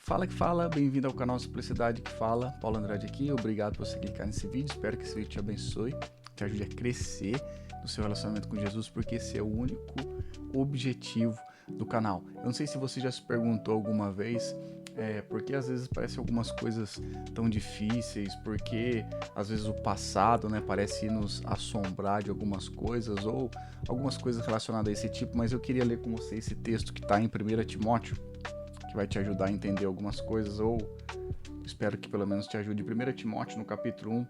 Fala que fala, bem-vindo ao canal Simplicidade que Fala, Paulo Andrade aqui, obrigado por você clicar nesse vídeo, espero que esse vídeo te abençoe, te ajude a crescer no seu relacionamento com Jesus, porque esse é o único objetivo do canal. Eu não sei se você já se perguntou alguma vez, porque às vezes parece algumas coisas tão difíceis, porque às vezes o passado, parece nos assombrar de algumas coisas, ou algumas coisas relacionadas a esse tipo, mas eu queria ler com você esse texto que está em 1 Timóteo, que vai te ajudar a entender algumas coisas, ou espero que pelo menos te ajude. 1 Timóteo, no capítulo 1,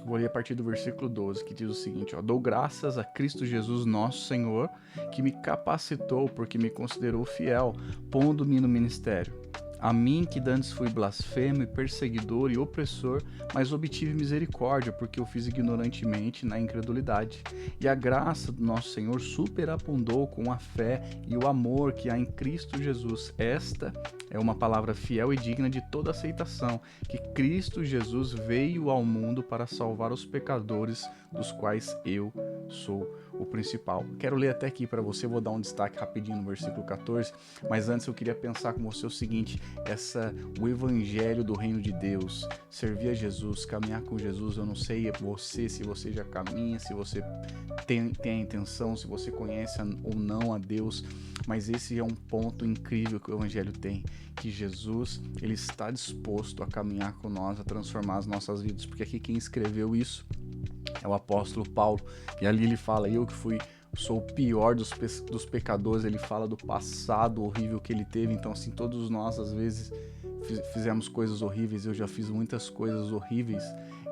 vou ler a partir do versículo 12, que diz o seguinte: dou graças a Cristo Jesus nosso Senhor, que me capacitou porque me considerou fiel, pondo-me no ministério. A mim, que dantes fui blasfemo e perseguidor e opressor, mas obtive misericórdia, porque eu fiz ignorantemente na incredulidade. E a graça do nosso Senhor superabundou com a fé e o amor que há em Cristo Jesus. Esta é uma palavra fiel e digna de toda aceitação, que Cristo Jesus veio ao mundo para salvar os pecadores, dos quais eu sou o principal. Quero ler até aqui para você, vou dar um destaque rapidinho no versículo 14, mas antes eu queria pensar com você o seguinte: o evangelho do reino de Deus, servir a Jesus, caminhar com Jesus. Eu não sei se você já caminha, se você tem a intenção, se você conhece ou não a Deus, mas esse é um ponto incrível que o evangelho tem, que Jesus, ele está disposto a caminhar com nós, a transformar as nossas vidas, porque aqui quem escreveu isso é o apóstolo Paulo, e ali ele fala: eu que sou o pior dos pecadores. Ele fala do passado horrível que ele teve. Então, assim, todos nós às vezes fizemos coisas horríveis. Eu já fiz muitas coisas horríveis,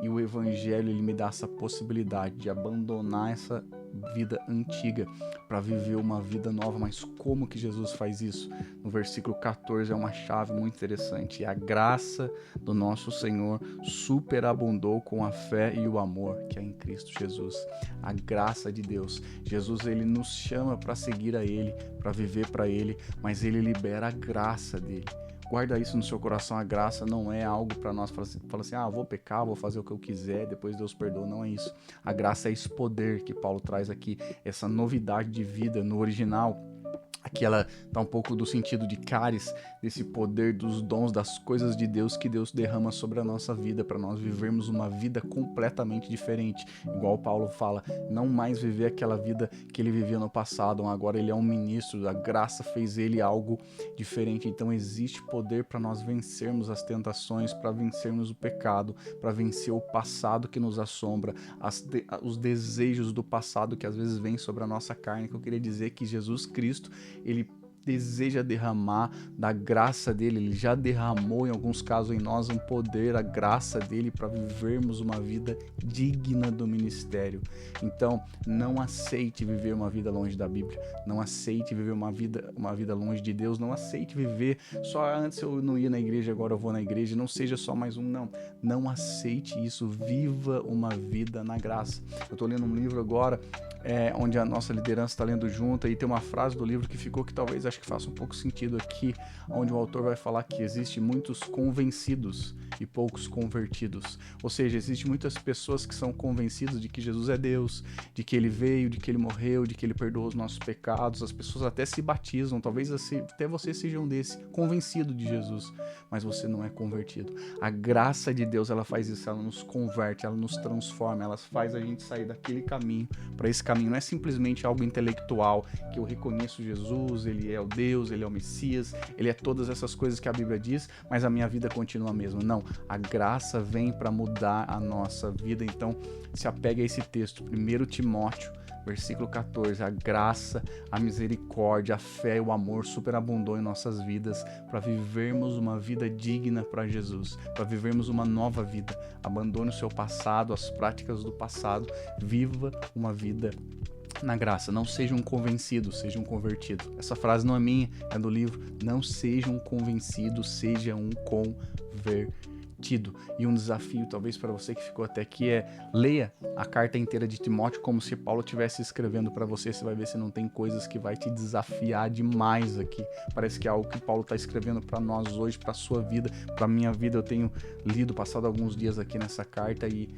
e o evangelho, ele me dá essa possibilidade de abandonar essa vida antiga para viver uma vida nova. Mas como que Jesus faz isso? No versículo 14 é uma chave muito interessante: e a graça do nosso Senhor superabundou com a fé e o amor que há em Cristo Jesus. A graça de Deus. Jesus, ele nos chama para seguir a ele, para viver para ele, mas ele libera a graça dele. Guarda isso no seu coração. A graça não é algo para nós falar assim, vou pecar, vou fazer o que eu quiser, depois Deus perdoa. Não é isso. A graça é esse poder que Paulo traz aqui, essa novidade de vida. No original, aqui ela tá um pouco do sentido de caris, desse poder dos dons, das coisas de Deus que Deus derrama sobre a nossa vida, para nós vivermos uma vida completamente diferente. Igual Paulo fala, não mais viver aquela vida que ele vivia no passado. Agora ele é um ministro, a graça fez ele algo diferente. Então existe poder para nós vencermos as tentações, para vencermos o pecado, para vencer o passado que nos assombra, os desejos do passado que às vezes vêm sobre a nossa carne. Que eu queria dizer que Jesus Cristo, ele deseja derramar da graça dele. Ele já derramou em alguns casos em nós um poder, a graça dele, para vivermos uma vida digna do ministério. Então não aceite viver uma vida longe da Bíblia, não aceite viver uma vida longe de Deus, não aceite viver só antes eu não ia na igreja, agora eu vou na igreja, não seja só mais um. Não aceite isso. Viva uma vida na graça. Eu tô lendo um livro agora, onde a nossa liderança está lendo junto, e tem uma frase do livro que ficou, que talvez acho que faça um pouco sentido aqui, onde o autor vai falar que existe muitos convencidos e poucos convertidos. Ou seja, existe muitas pessoas que são convencidas de que Jesus é Deus, de que ele veio, de que ele morreu, de que ele perdoou os nossos pecados. As pessoas até se batizam, talvez até você seja um desse, convencido de Jesus, mas você não é convertido. A graça de Deus, ela faz isso, ela nos converte, ela nos transforma, ela faz a gente sair daquele caminho para esse caminho. Não é simplesmente algo intelectual, que eu reconheço Jesus, ele é o Deus, ele é o Messias, ele é todas essas coisas que a Bíblia diz, mas a minha vida continua a mesma. Não, a graça vem para mudar a nossa vida. Então se apegue a esse texto, 1 Timóteo, versículo 14, a graça, a misericórdia, a fé e o amor superabundou em nossas vidas, para vivermos uma vida digna para Jesus, para vivermos uma nova vida. Abandone o seu passado, as práticas do passado, viva uma vida na graça. Não seja um convencido, seja um convertido. Essa frase não é minha, é do livro. Não seja um convencido, seja um convertido. E um desafio talvez para você que ficou até aqui leia a carta inteira de Timóteo como se Paulo estivesse escrevendo para você. Você vai ver se não tem coisas que vai te desafiar demais aqui. Parece que é algo que Paulo está escrevendo para nós hoje, para a sua vida, para a minha vida. Eu tenho passado alguns dias aqui nessa carta, e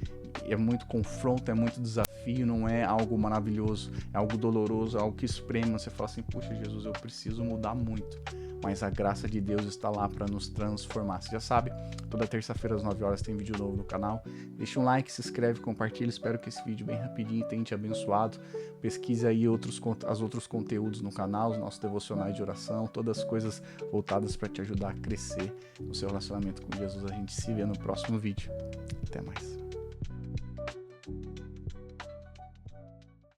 é muito confronto, é muito desafio, não é algo maravilhoso, é algo doloroso, é algo que espreme. Você fala assim, puxa, Jesus, eu preciso mudar muito. Mas a graça de Deus está lá para nos transformar. Você já sabe, toda terça-feira às 9 horas tem vídeo novo no canal. Deixa um like, se inscreve, compartilha. Espero que esse vídeo bem rapidinho tenha te abençoado. Pesquise aí os outros conteúdos no canal, os nossos devocionais de oração, todas as coisas voltadas para te ajudar a crescer no seu relacionamento com Jesus. A gente se vê no próximo vídeo. Até mais.